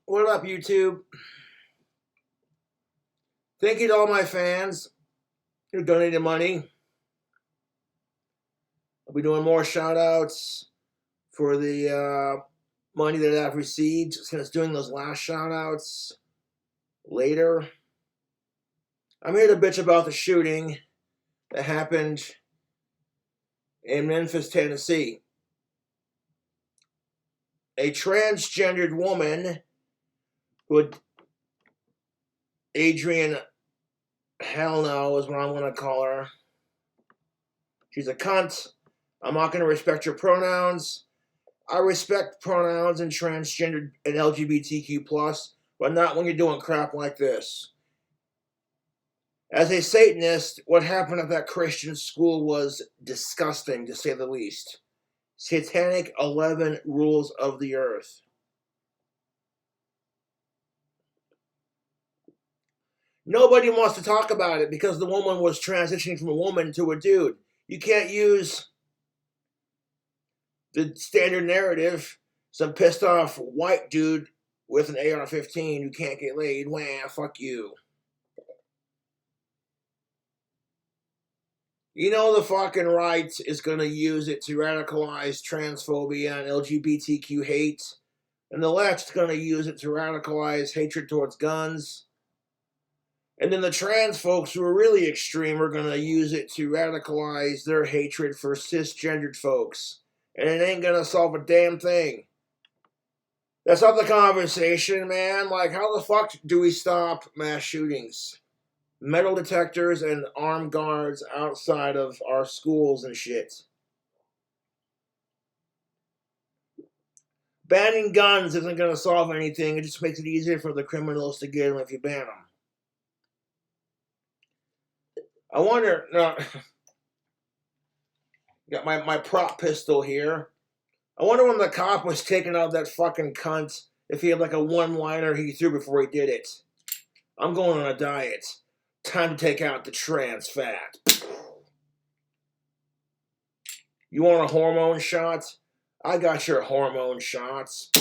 What up, YouTube? Thank you to all my fans who donated money. I'll be doing more shout outs for the money that I've received since doing those last shout outs later. I'm here to bitch about the shooting that happened in Memphis, Tennessee. A transgendered woman who Adrian Hell no is what I'm going to call her. She's a cunt. I'm not going to respect your pronouns. I respect pronouns and transgender and LGBTQ+, but not when you're doing crap like this. As a Satanist, what happened at that Christian school was disgusting, to say the least. Satanic 11 rules of the earth. Nobody wants to talk about it because the woman was transitioning from a woman to a dude. You can't use the standard narrative, some pissed off white dude with an AR-15 who can't get laid. Wah, fuck you. You know the fucking right is going to use it to radicalize transphobia and LGBTQ hate. And the left's going to use it to radicalize hatred towards guns. And then the trans folks who are really extreme are going to use it to radicalize their hatred for cisgendered folks. And it ain't going to solve a damn thing. That's not the conversation, man. Like, how the fuck do we stop mass shootings? Metal detectors and armed guards outside of our schools and shit. Banning guns isn't going to solve anything. It just makes it easier for the criminals to get them if you ban them. I wonder... No, got my prop pistol here. I wonder when the cop was taking out that fucking cunt if he had like a one-liner he threw before he did it. I'm going on a diet. Time to take out the trans fat. You want a hormone shot? I got your hormone shots.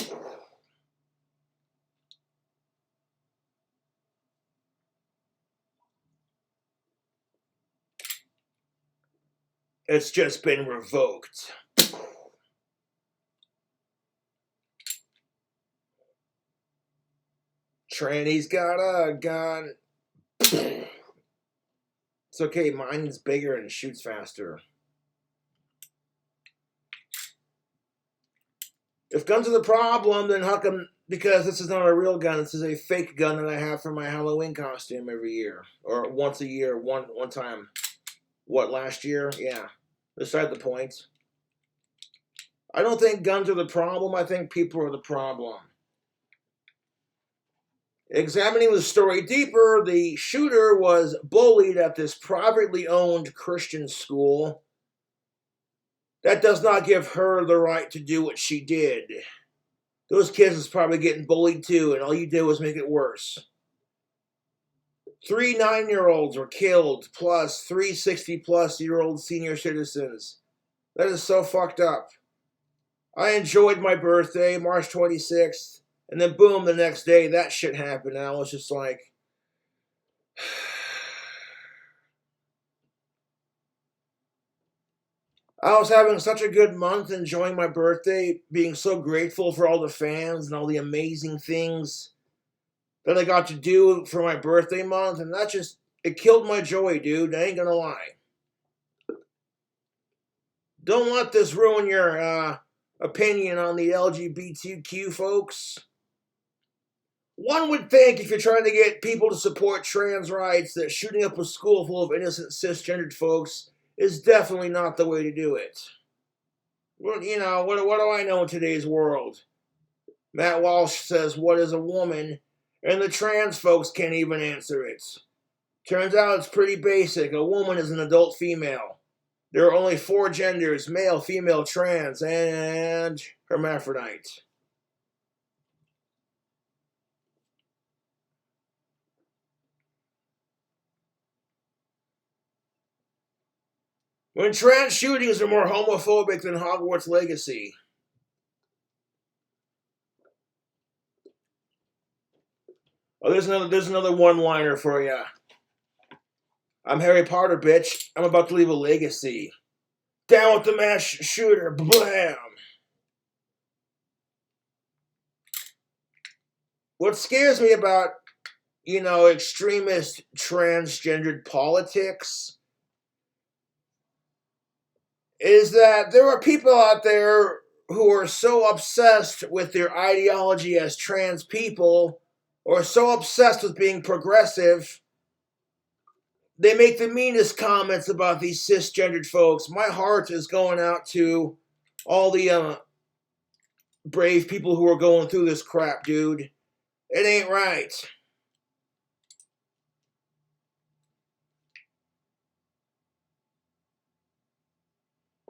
It's just been revoked. Tranny's got a gun. It's okay, mine's bigger and shoots faster. If guns are the problem, then how come... Because this is not a real gun, this is a fake gun that I have for my Halloween costume every year. Or once a year, one time. What, last year? Yeah. Beside the point. I don't think guns are the problem, I think people are the problem. Examining the story deeper, the shooter was bullied at this privately owned Christian school. That does not give her the right to do what she did. Those kids is probably getting bullied too, and all you did was make it worse. 3 9-year-olds were killed, plus 3 60-plus-year-old senior citizens. That is so fucked up. I enjoyed my birthday, March 26th. And then boom, the next day, that shit happened. And I was just like... I was having such a good month, enjoying my birthday, being so grateful for all the fans and all the amazing things that I got to do for my birthday month. And that just, it killed my joy, dude. I ain't gonna lie. Don't let this ruin your opinion on the LGBTQ folks. One would think if you're trying to get people to support trans rights that shooting up a school full of innocent cisgendered folks is definitely not the way to do it. Well, you know, what do I know in today's world? Matt Walsh says, what is a woman? And the trans folks can't even answer it. Turns out it's pretty basic. A woman is an adult female. There are only 4 genders, male, female, trans, and hermaphrodite. When trans shootings are more homophobic than Hogwarts Legacy. Oh, there's another one-liner for you. I'm Harry Potter, bitch. I'm about to leave a legacy. Down with the mass shooter. Blam! What scares me about, extremist transgendered politics is that there are people out there who are so obsessed with their ideology as trans people, or so obsessed with being progressive, they make the meanest comments about these cisgendered folks. My heart is going out to all the brave people who are going through this crap, dude. It ain't right.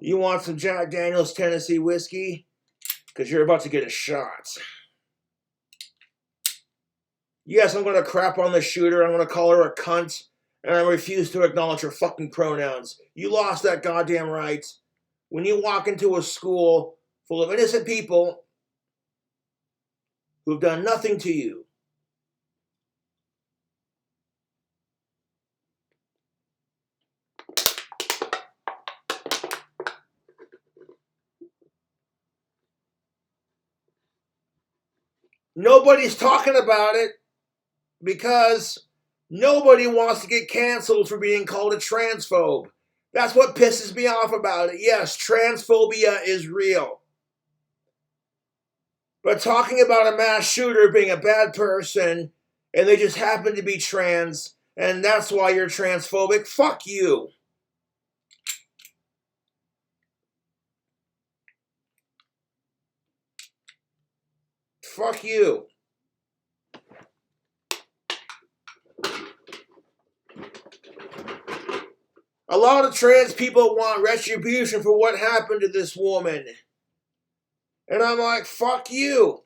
You want some Jack Daniels Tennessee whiskey? Because you're about to get a shot. Yes, I'm going to crap on the shooter. I'm going to call her a cunt. And I refuse to acknowledge her fucking pronouns. You lost that goddamn right. When you walk into a school full of innocent people who've done nothing to you, nobody's talking about it because nobody wants to get canceled for being called a transphobe. That's what pisses me off about it. Yes, transphobia is real. But talking about a mass shooter being a bad person and they just happen to be trans and that's why you're transphobic, fuck you. Fuck you. A lot of trans people want retribution for what happened to this woman. And I'm like, fuck you.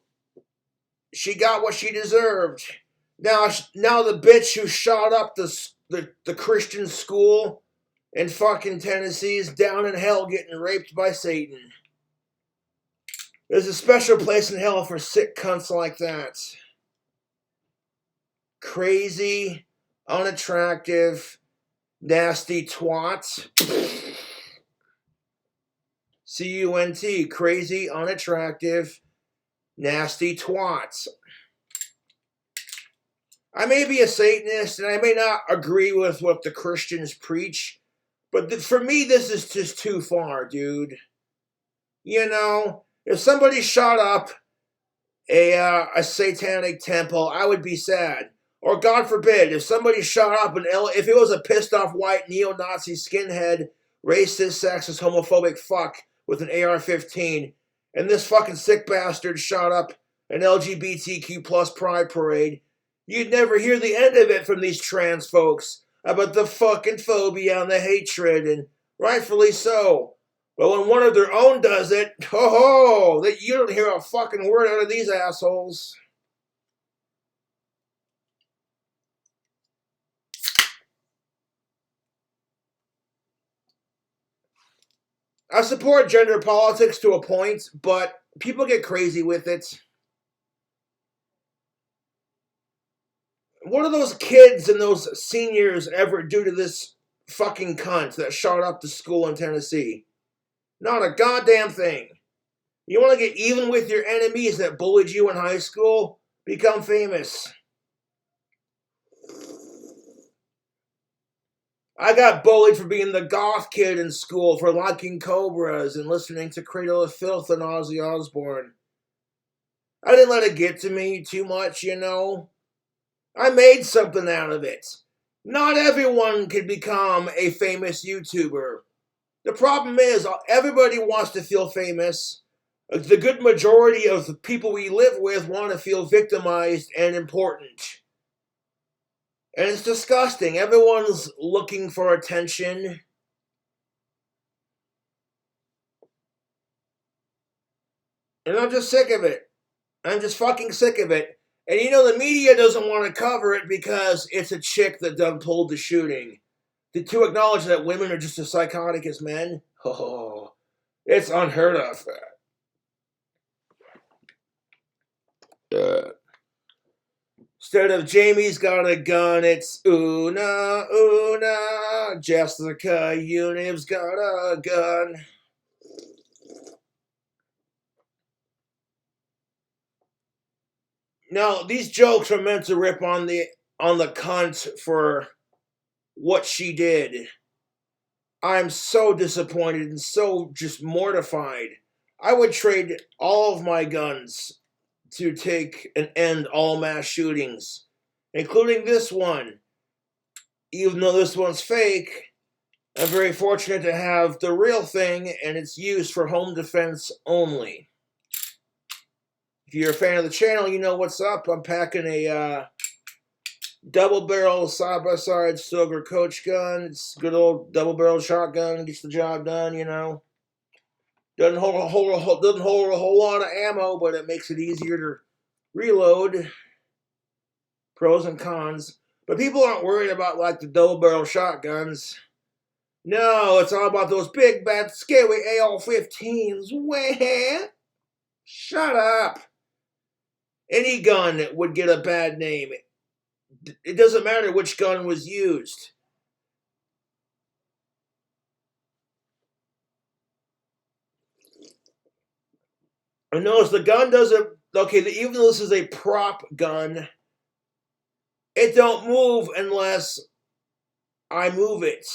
She got what she deserved. Now the bitch who shot up the Christian school in fucking Tennessee is down in hell getting raped by Satan. There's a special place in hell for sick cunts like that. Crazy, unattractive, nasty twat. C-U-N-T. Crazy, unattractive, nasty twats. I may be a Satanist and I may not agree with what the Christians preach, but for me this is just too far, dude. If somebody shot up a satanic temple, I would be sad. Or God forbid, if somebody shot up if it was a pissed off white neo-Nazi skinhead, racist, sexist, homophobic fuck with an AR-15, and this fucking sick bastard shot up an LGBTQ plus pride parade, you'd never hear the end of it from these trans folks about the fucking phobia and the hatred, and rightfully so. But when one of their own does it, that you don't hear a fucking word out of these assholes. I support gender politics to a point, but people get crazy with it. What do those kids and those seniors ever do to this fucking cunt that shot up the school in Tennessee? Not a goddamn thing. You want to get even with your enemies that bullied you in high school? Become famous. I got bullied for being the goth kid in school, for liking cobras and listening to Cradle of Filth and Ozzy Osbourne. I didn't let it get to me too much, I made something out of it. Not everyone can become a famous YouTuber. The problem is, everybody wants to feel famous. The good majority of the people we live with want to feel victimized and important. And it's disgusting. Everyone's looking for attention. And I'm just sick of it. I'm just fucking sick of it. And the media doesn't want to cover it because it's a chick that done pulled the shooting. To acknowledge that women are just as psychotic as men? Oh, it's unheard of. Instead of Jamie's got a gun, it's Una, Una. Jessica Univ's got a gun. Now, these jokes are meant to rip on the cunt for what she did. I'm so disappointed and so just mortified. I would trade all of my guns to take and end all mass shootings, including this one. Even though this one's fake, I'm very fortunate to have the real thing, and it's used for home defense only. If you're a fan of the channel, you know what's up. I'm packing a double-barrel side-by-side Stoker Coach gun. It's a good old double-barrel shotgun. Gets the job done, you know. Doesn't hold a whole lot of ammo, but it makes it easier to reload. Pros and cons. But people aren't worried about, like, the double-barrel shotguns. No, it's all about those big, bad, scary AR-15s. Wah! Shut up. Any gun would get a bad name. It doesn't matter which gun was used. And notice the gun doesn't... Okay, even though this is a prop gun, it don't move unless I move it.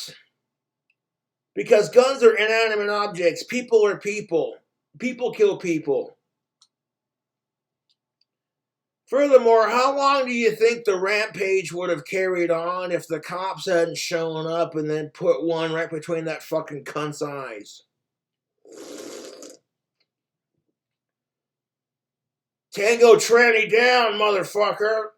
Because guns are inanimate objects. People are people. People kill people. Furthermore, how long do you think the rampage would have carried on if the cops hadn't shown up and then put one right between that fucking cunt's eyes? Tango tranny down, motherfucker.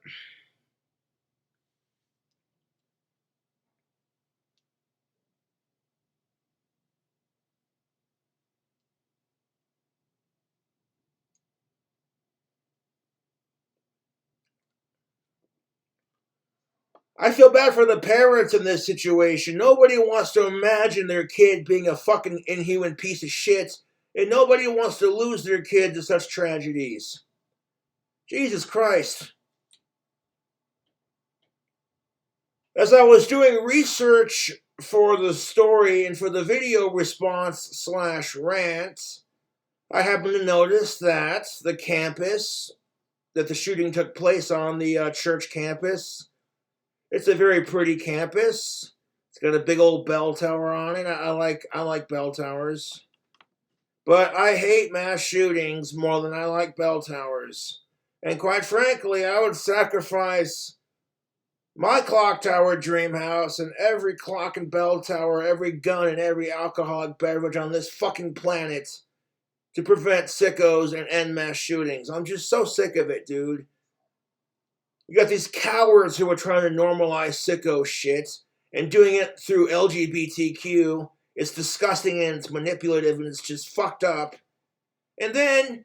I feel bad for the parents in this situation. Nobody wants to imagine their kid being a fucking inhuman piece of shit, and nobody wants to lose their kid to such tragedies. Jesus Christ. As I was doing research for the story and for the video response / rant, I happened to notice that the campus that the shooting took place on, the church campus, it's a very pretty campus. It's got a big old bell tower on it. I like bell towers. But I hate mass shootings more than I like bell towers. And quite frankly, I would sacrifice my clock tower dream house and every clock and bell tower, every gun and every alcoholic beverage on this fucking planet to prevent sickos and end mass shootings. I'm just so sick of it, dude. You got these cowards who are trying to normalize sicko shit and doing it through LGBTQ. It's disgusting and it's manipulative and it's just fucked up. And then,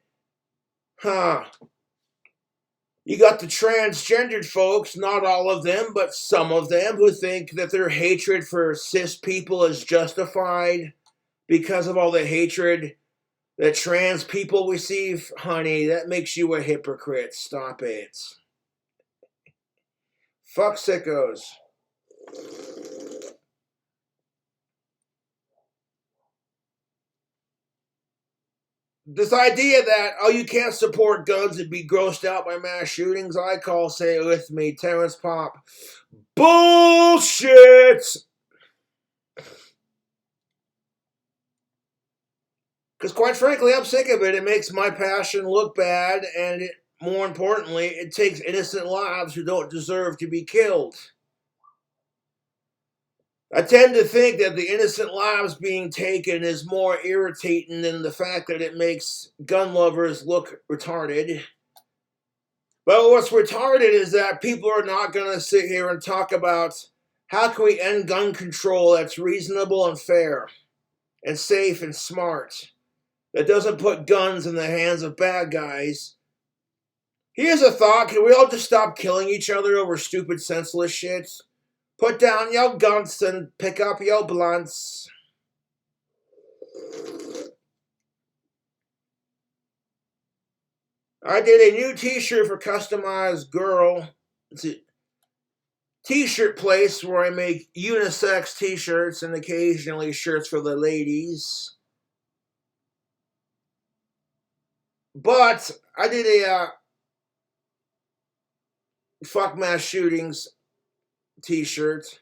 you got the transgendered folks, not all of them, but some of them, who think that their hatred for cis people is justified because of all the hatred that trans people receive. Honey, that makes you a hypocrite. Stop it. Fuck sickos. This idea that, oh, you can't support guns and be grossed out by mass shootings, I call, say it with me, Terrence Pop, bullshit! Because quite frankly, I'm sick of it. It makes my passion look bad, and more importantly, it takes innocent lives who don't deserve to be killed. I tend to think that the innocent lives being taken is more irritating than the fact that it makes gun lovers look retarded. But what's retarded is that people are not going to sit here and talk about how can we end gun control that's reasonable and fair and safe and smart, that doesn't put guns in the hands of bad guys. Here's a thought. Can we all just stop killing each other over stupid, senseless shit? Put down your guns and pick up your blunts. I did a new t-shirt for Customized Girl it's a t-shirt place where I make unisex t-shirts and occasionally shirts for the ladies. But I did a fuck mass shootings t-shirt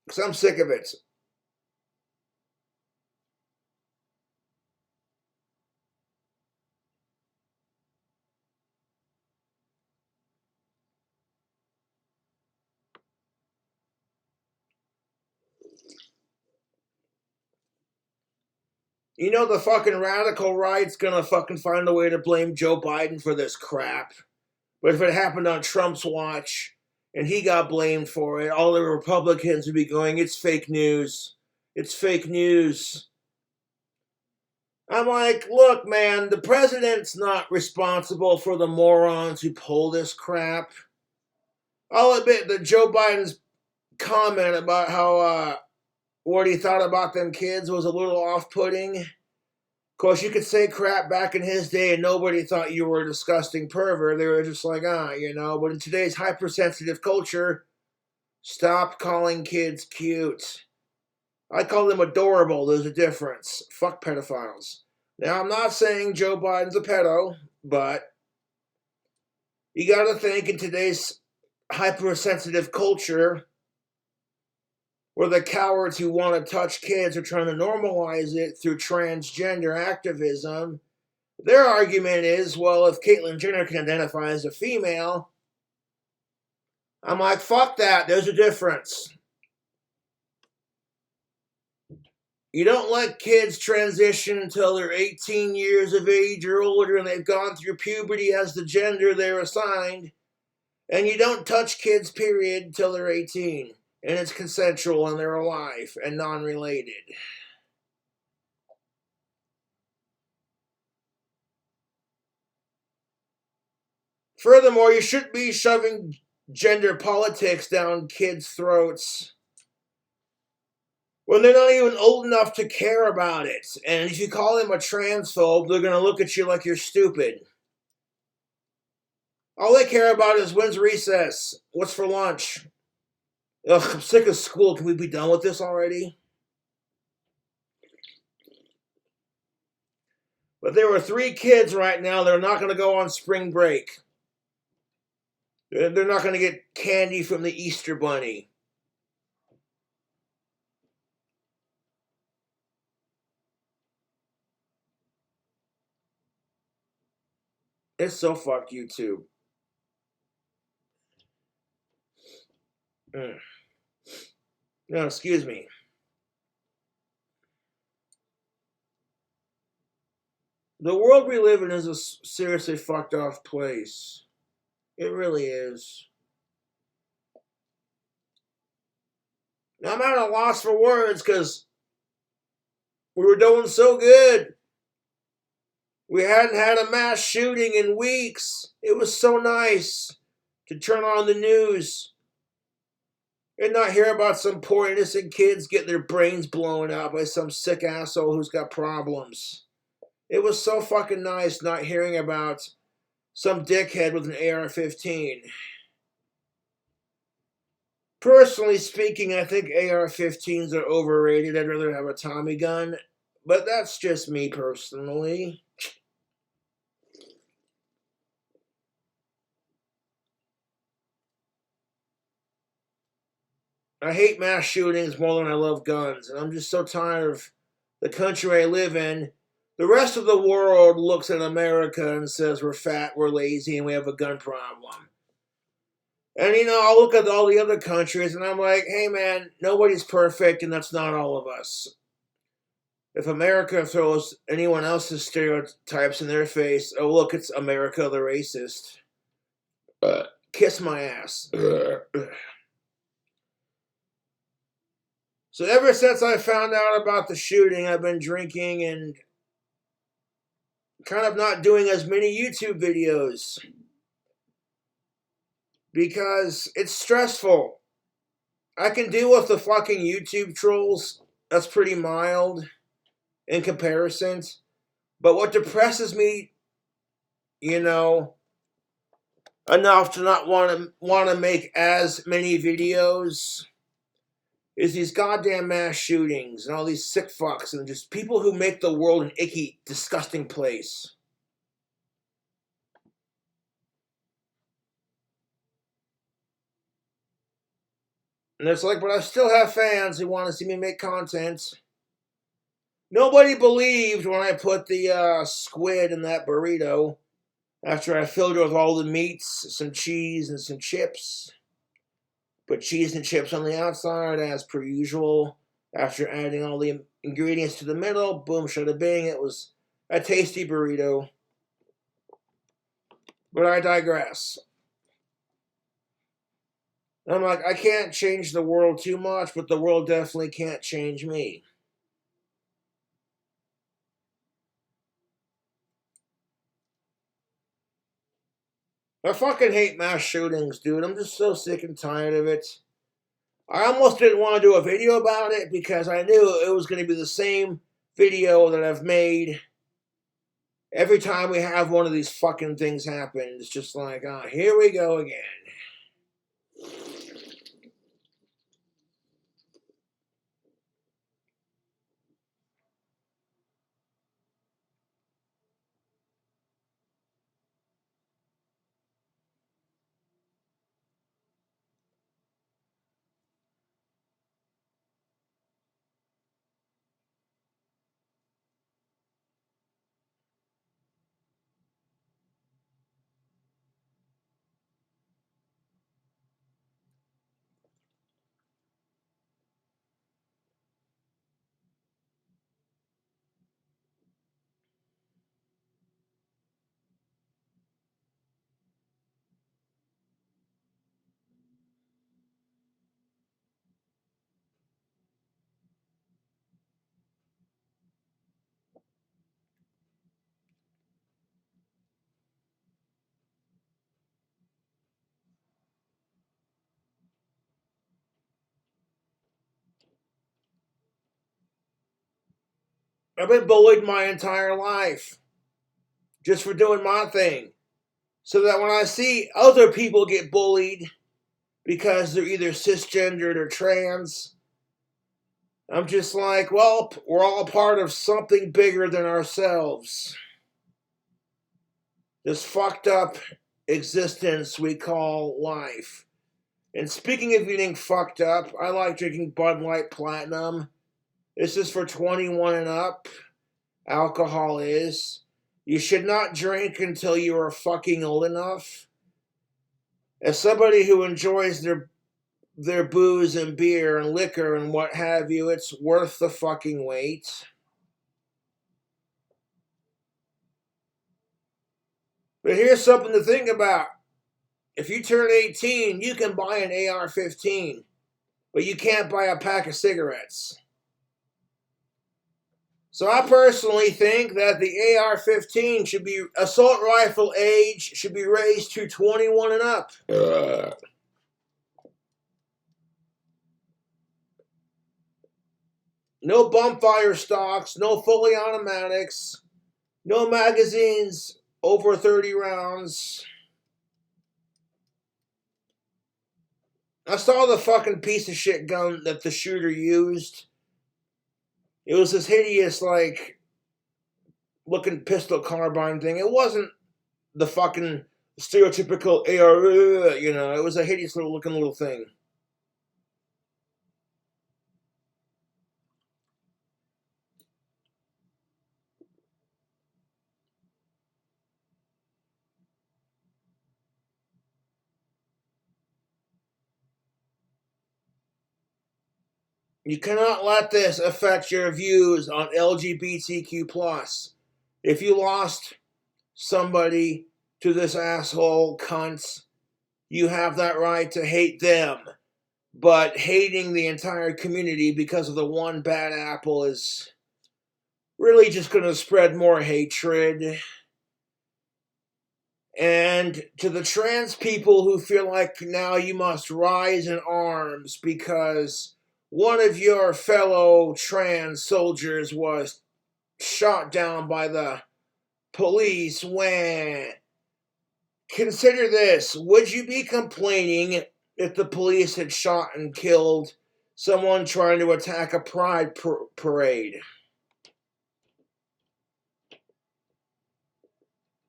because I'm sick of it. You know the fucking radical right's gonna fucking find a way to blame Joe Biden for this crap. But if it happened on Trump's watch and he got blamed for it, all the Republicans would be going, it's fake news. It's fake news. I'm like, look, man, the president's not responsible for the morons who pull this crap. I'll admit that Joe Biden's comment about how what he thought about them kids was a little off-putting. Of course, you could say crap back in his day and nobody thought you were a disgusting pervert. They were just like, you know. But in today's hypersensitive culture, stop calling kids cute. I call them adorable. There's a difference. Fuck pedophiles. Now, I'm not saying Joe Biden's a pedo, but you gotta think in today's hypersensitive culture, where the cowards who want to touch kids are trying to normalize it through transgender activism, their argument is, well, if Caitlyn Jenner can identify as a female, I'm like, fuck that, there's a difference. You don't let kids transition until they're 18 years of age or older and they've gone through puberty as the gender they're assigned. And you don't touch kids, period, until they're 18. And it's consensual and they're alive and non-related. Furthermore, you shouldn't be shoving gender politics down kids' throats when they're not even old enough to care about it. And if you call them a transphobe, they're going to look at you like you're stupid. All they care about is when's recess, what's for lunch. Ugh, I'm sick of school. Can we be done with this already? But there were 3 kids right now that are not going to go on spring break. They're not going to get candy from the Easter Bunny. It's so fuck YouTube. No, excuse me. The world we live in is a seriously fucked off place. It really is. Now, I'm at a loss for words because we were doing so good. We hadn't had a mass shooting in weeks. It was so nice to turn on the news and not hear about some poor innocent kids getting their brains blown out by some sick asshole who's got problems. It was so fucking nice not hearing about some dickhead with an AR-15. Personally speaking, I think AR-15s are overrated. I'd rather have a Tommy gun. But that's just me personally. I hate mass shootings more than I love guns. And I'm just so tired of the country I live in. The rest of the world looks at America and says we're fat, we're lazy, and we have a gun problem. And, you know, I'll look at all the other countries and I'm like, hey, man, nobody's perfect and that's not all of us. If America throws anyone else's stereotypes in their face, oh, look, it's America the racist. Kiss my ass. So ever since I found out about the shooting, I've been drinking and kind of not doing as many YouTube videos because it's stressful. I can deal with the fucking YouTube trolls. That's pretty mild in comparison. But what depresses me, you know, enough to not want to make as many videos is these goddamn mass shootings and all these sick fucks and just people who make the world an icky, disgusting place. And it's like, but I still have fans who want to see me make content. Nobody believed when I put the squid in that burrito after I filled it with all the meats, some cheese, and some chips. Put cheese and chips on the outside as per usual. After adding all the ingredients to the middle, boom, shada bing, it was a tasty burrito. But I digress. I'm like, I can't change the world too much, but the world definitely can't change me. I fucking hate mass shootings, dude. I'm just so sick and tired of it. I almost didn't want to do a video about it because I knew it was going to be the same video that I've made every time we have one of these fucking things happen. It's just like, ah, here we go again. I've been bullied my entire life just for doing my thing. So that when I see other people get bullied because they're either cisgendered or trans, I'm just like, well, we're all part of something bigger than ourselves. This fucked up existence we call life. And speaking of getting fucked up, I like drinking Bud Light Platinum. This is for 21 and up. Alcohol is. You should not drink until you are fucking old enough. As somebody who enjoys their booze and beer and liquor and what have you, it's worth the fucking wait. But here's something to think about. If you turn 18, you can buy an AR-15, but you can't buy a pack of cigarettes. So I personally think that the AR-15 should be, assault rifle age should be raised to 21 and up. No bumpfire stocks, no fully automatics, no magazines over 30 rounds. I saw the fucking piece of shit gun that the shooter used. It was this hideous, like, looking pistol carbine thing. It wasn't the fucking stereotypical AR, you know, it was a hideous looking little thing. You cannot let this affect your views on LGBTQ+. If you lost somebody to this asshole cunt, you have that right to hate them. But hating the entire community because of the one bad apple is really just going to spread more hatred. And to the trans people who feel like now you must rise in arms because one of your fellow trans soldiers was shot down by the police when Consider this. Would you be complaining if the police had shot and killed someone trying to attack a pride parade?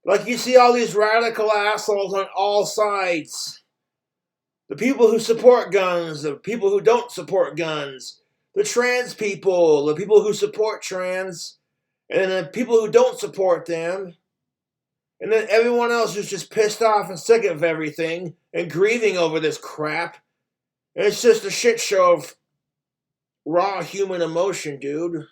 Like, you see all these radical assholes on all sides. The people who support guns, the people who don't support guns, the trans people, the people who support trans, and then the people who don't support them, and then everyone else who's just pissed off and sick of everything and grieving over this crap. And it's just a shit show of raw human emotion, dude.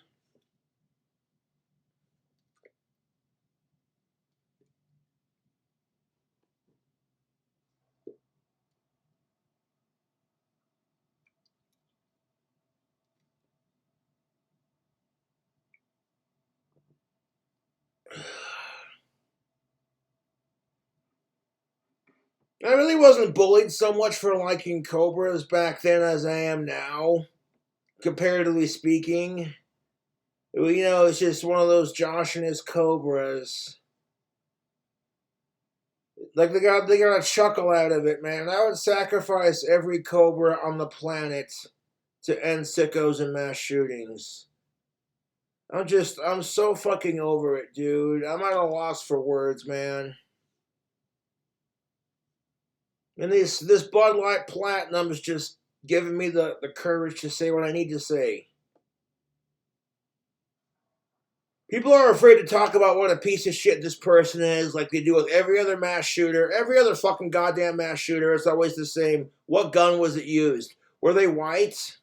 I really wasn't bullied so much for liking cobras back then as I am now, comparatively speaking. You know, it's just one of those Josh and his cobras. Like, they got a chuckle out of it, man. I would sacrifice every cobra on the planet to end sickos and mass shootings. I'm so fucking over it, dude. I'm at a loss for words, man. And this Bud Light Platinum is just giving me the courage to say what I need to say. People are afraid to talk about what a piece of shit this person is, like they do with every other mass shooter. Every other fucking goddamn mass shooter, it's always the same. What gun was it used? Were they white?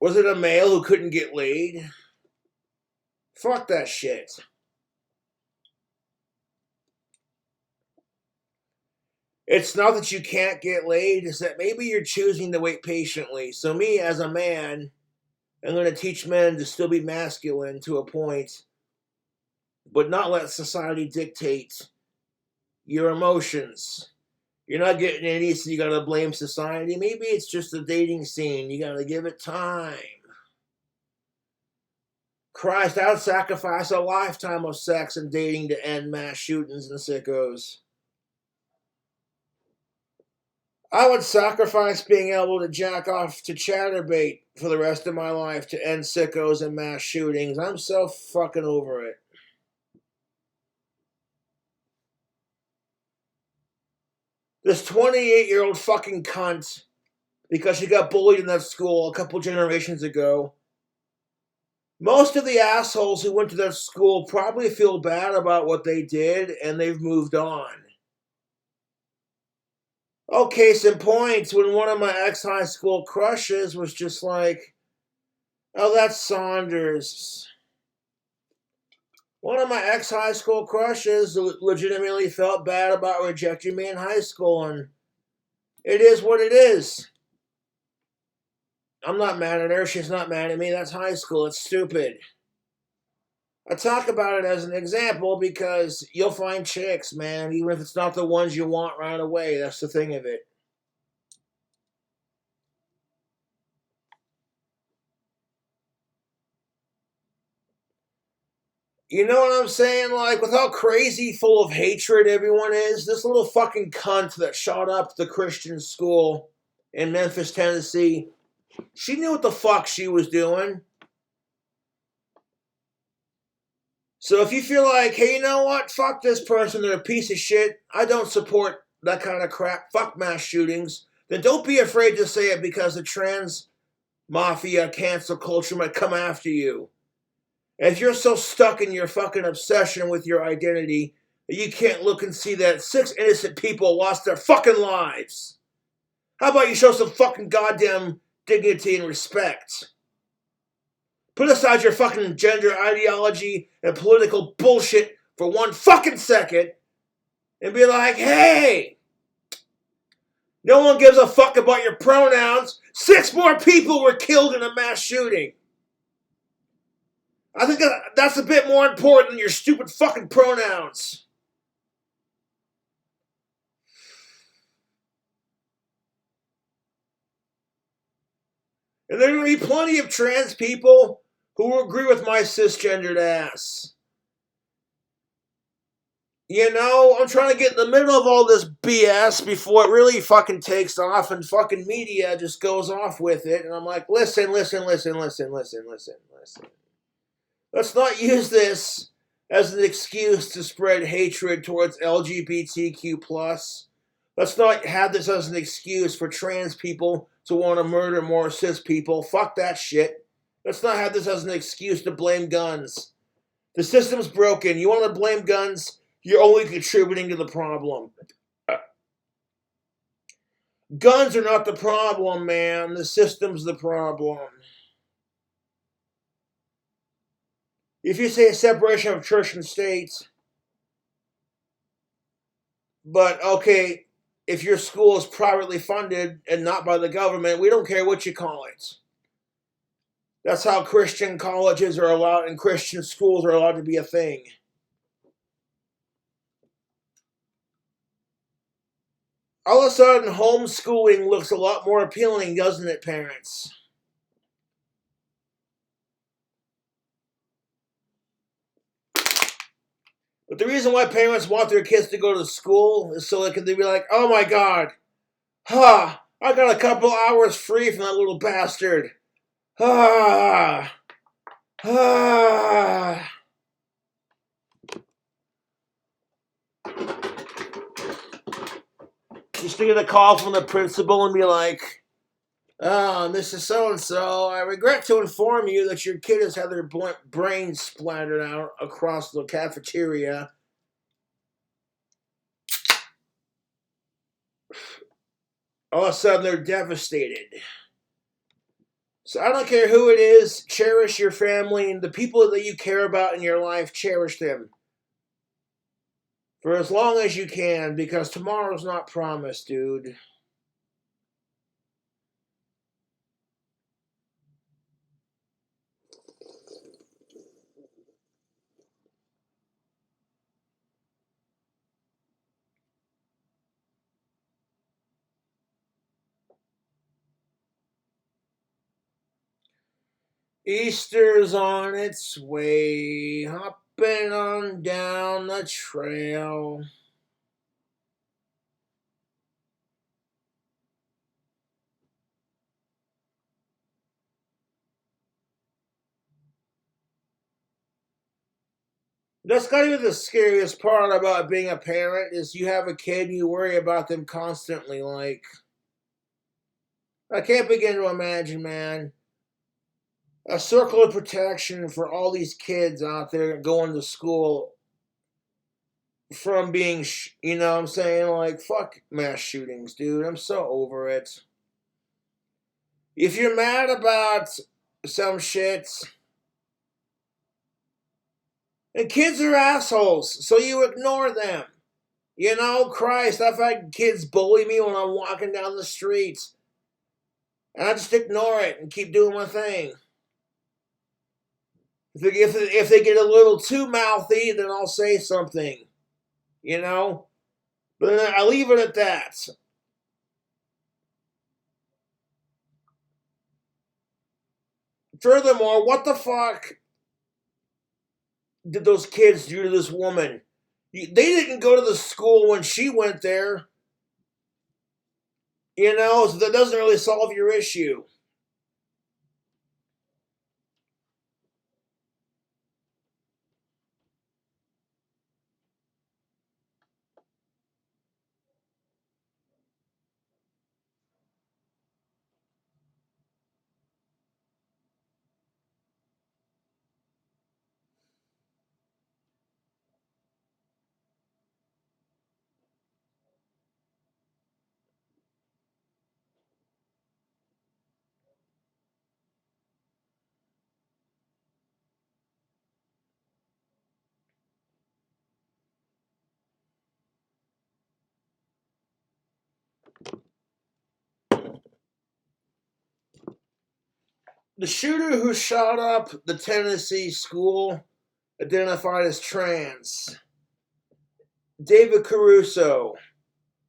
Was it a male who couldn't get laid? Fuck that shit. It's not that you can't get laid, it's that maybe you're choosing to wait patiently. So me, as a man, I'm going to teach men to still be masculine to a point, but not let society dictate your emotions. You're not getting any, so you got to blame society. Maybe it's just the dating scene. You got to give it time. Christ, I would sacrifice a lifetime of sex and dating to end mass shootings and sickos. I would sacrifice being able to jack off to chatterbait for the rest of my life to end sickos and mass shootings. I'm so fucking over it. This 28-year-old fucking cunt, because she got bullied in that school a couple generations ago. Most of the assholes who went to that school probably feel bad about what they did, and they've moved on. Oh, case in point, when one of my ex-high school crushes was just like, oh, that's Saunders. One of my ex-high school crushes legitimately felt bad about rejecting me in high school, and it is what it is. I'm not mad at her, she's not mad at me, that's high school, it's stupid. I talk about it as an example because you'll find chicks, man, even if it's not the ones you want right away. That's the thing of it. You know what I'm saying? Like, with how crazy full of hatred everyone is, this little fucking cunt that shot up the Christian school in Memphis, Tennessee, she knew what the fuck she was doing. So if you feel like, hey, you know what? Fuck this person, they're a piece of shit. I don't support that kind of crap. Fuck mass shootings. Then don't be afraid to say it, because the trans mafia cancel culture might come after you. And if you're so stuck in your fucking obsession with your identity that you can't look and see that 6 innocent people lost their fucking lives, how about you show some fucking goddamn dignity and respect? Put aside your fucking gender ideology and political bullshit for one fucking second and be like, hey, no one gives a fuck about your pronouns. 6 more people were killed in a mass shooting. I think that's a bit more important than your stupid fucking pronouns. And there are going to be plenty of trans people who will agree with my cisgendered ass. You know, I'm trying to get in the middle of all this BS before it really fucking takes off and fucking media just goes off with it. And I'm like, listen. Let's not use this as an excuse to spread hatred towards LGBTQ+. Let's not have this as an excuse for trans people to want to murder more cis people. Fuck that shit. Let's not have this as an excuse to blame guns. The system's broken. You want to blame guns? You're only contributing to the problem. Guns are not the problem, man. The system's the problem. If you say a separation of church and state, but okay, if your school is privately funded and not by the government, we don't care what you call it. That's how Christian colleges are allowed and Christian schools are allowed to be a thing. All of a sudden, homeschooling looks a lot more appealing, doesn't it, parents? But the reason why parents want their kids to go to school is so they can be like, oh my god, I got a couple hours free from that little bastard. Ah, ah. Just to get a call from the principal and be like, Mrs. So-and-so, I regret to inform you that your kid has had their brains splattered out across the cafeteria. All of a sudden, they're devastated. So I don't care who it is, cherish your family and the people that you care about in your life, cherish them. For as long as you can, because tomorrow's not promised, dude. Easter's on its way, hopping on down the trail. That's kind of the scariest part about being a parent is you have a kid and you worry about them constantly. Like, I can't begin to imagine, man. A circle of protection for all these kids out there going to school from being, you know what I'm saying? Like, fuck mass shootings, dude. I'm so over it. If you're mad about some shit, and kids are assholes, so you ignore them. You know, Christ, I've had kids bully me when I'm walking down the street. And I just ignore it and keep doing my thing. If they get a little too mouthy, then I'll say something. You know? But then I leave it at that. Furthermore, what the fuck did those kids do to this woman? They didn't go to the school when she went there. You know, so that doesn't really solve your issue. The shooter who shot up the Tennessee school identified as trans. David Caruso.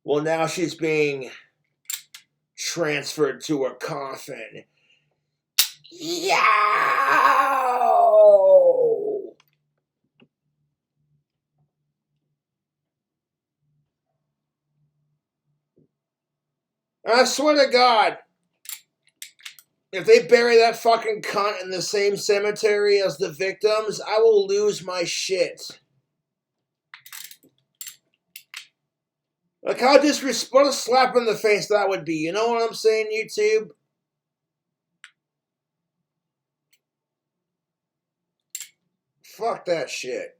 Well, now she's being transferred to her coffin. Yow! I swear to God, if they bury that fucking cunt in the same cemetery as the victims, I will lose my shit. Like how what a slap in the face that would be. You know what I'm saying, YouTube? Fuck that shit.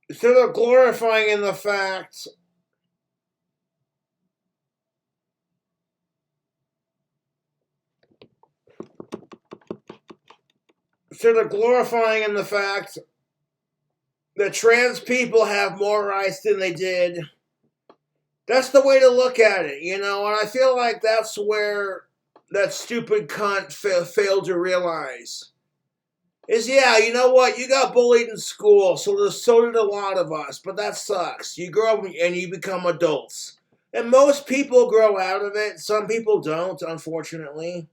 Instead of glorifying the fact that trans people have more rights than they did. That's the way to look at it, you know, and I feel like that's where that stupid cunt failed to realize. Is, yeah, you know what, you got bullied in school, so did a lot of us, but that sucks. You grow up and you become adults. And most people grow out of it, some people don't, unfortunately.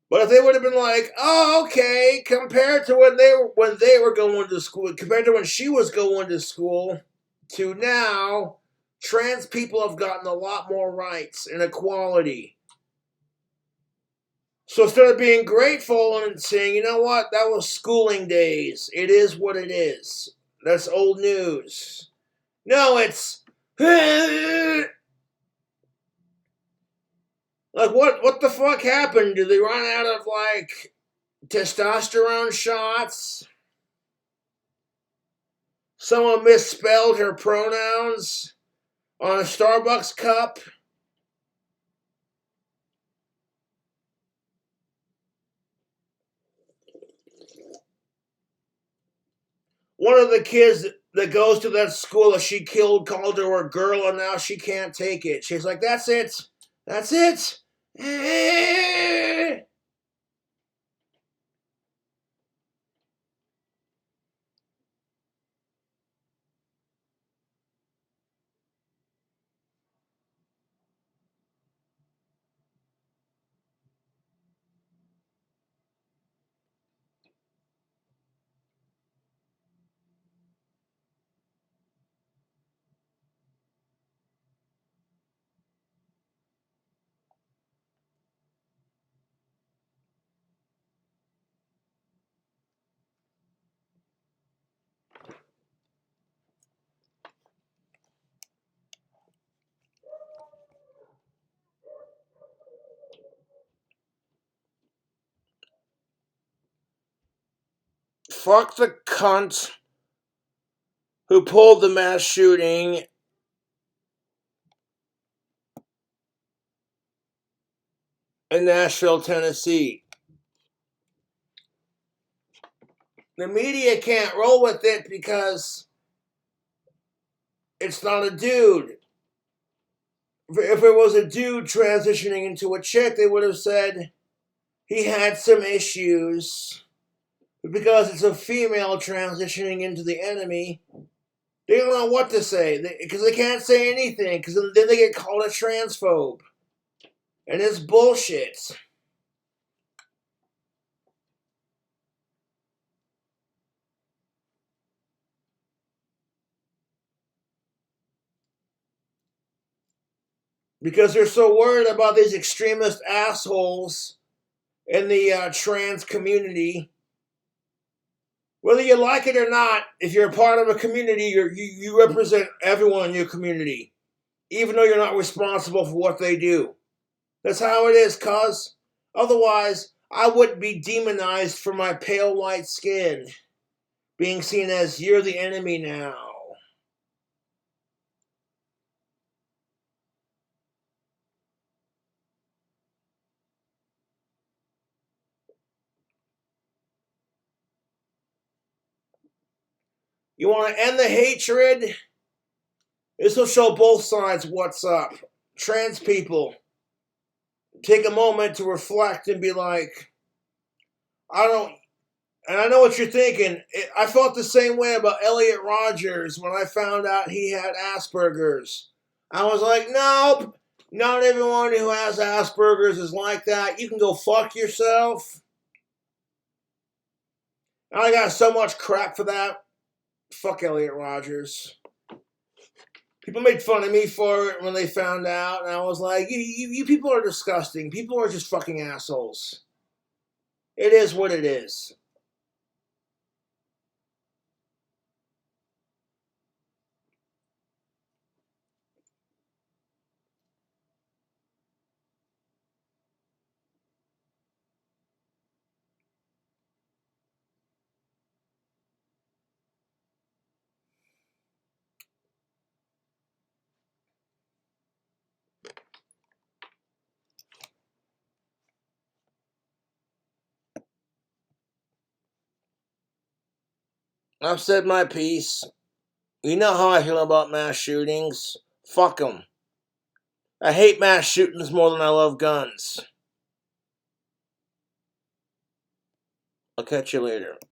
But if they would have been like, oh, okay, compared to when they were going to school, compared to when she was going to school, to now, trans people have gotten a lot more rights and equality. So instead of being grateful and saying, you know what, that was schooling days, it is what it is. That's old news. No, it's like what the fuck happened? Did they run out of like testosterone shots? Someone misspelled her pronouns on a Starbucks cup? One of the kids that goes to that school that she killed called her a girl, and now she can't take it. She's like, that's it. That's it. Fuck the cunt who pulled the mass shooting in Nashville, Tennessee. The media can't roll with it because it's not a dude. If it was a dude transitioning into a chick, they would have said he had some issues. But because it's a female transitioning into the enemy, they don't know what to say. Because they can't say anything, because then they get called a transphobe. And it's bullshit. Because they're so worried about these extremist assholes in the trans community. Whether you like it or not, if you're a part of a community, you represent everyone in your community, even though you're not responsible for what they do. That's how it is, cuz. Otherwise, I wouldn't be demonized for my pale white skin, being seen as you're the enemy now. You want to end the hatred? This will show both sides what's up. trans people take a moment to reflect and be like, and I know what you're thinking. I felt the same way about Elliot Rogers when I found out he had Asperger's. I was like, nope, not everyone who has Asperger's is like that. You can go fuck yourself. And I got so much crap for that. Fuck Elliot Rogers. People made fun of me for it when they found out, and I was like, you people are disgusting. People are just fucking assholes. It is what it is. I've said my piece. You know how I feel about mass shootings. Fuck them. I hate mass shootings more than I love guns. I'll catch you later.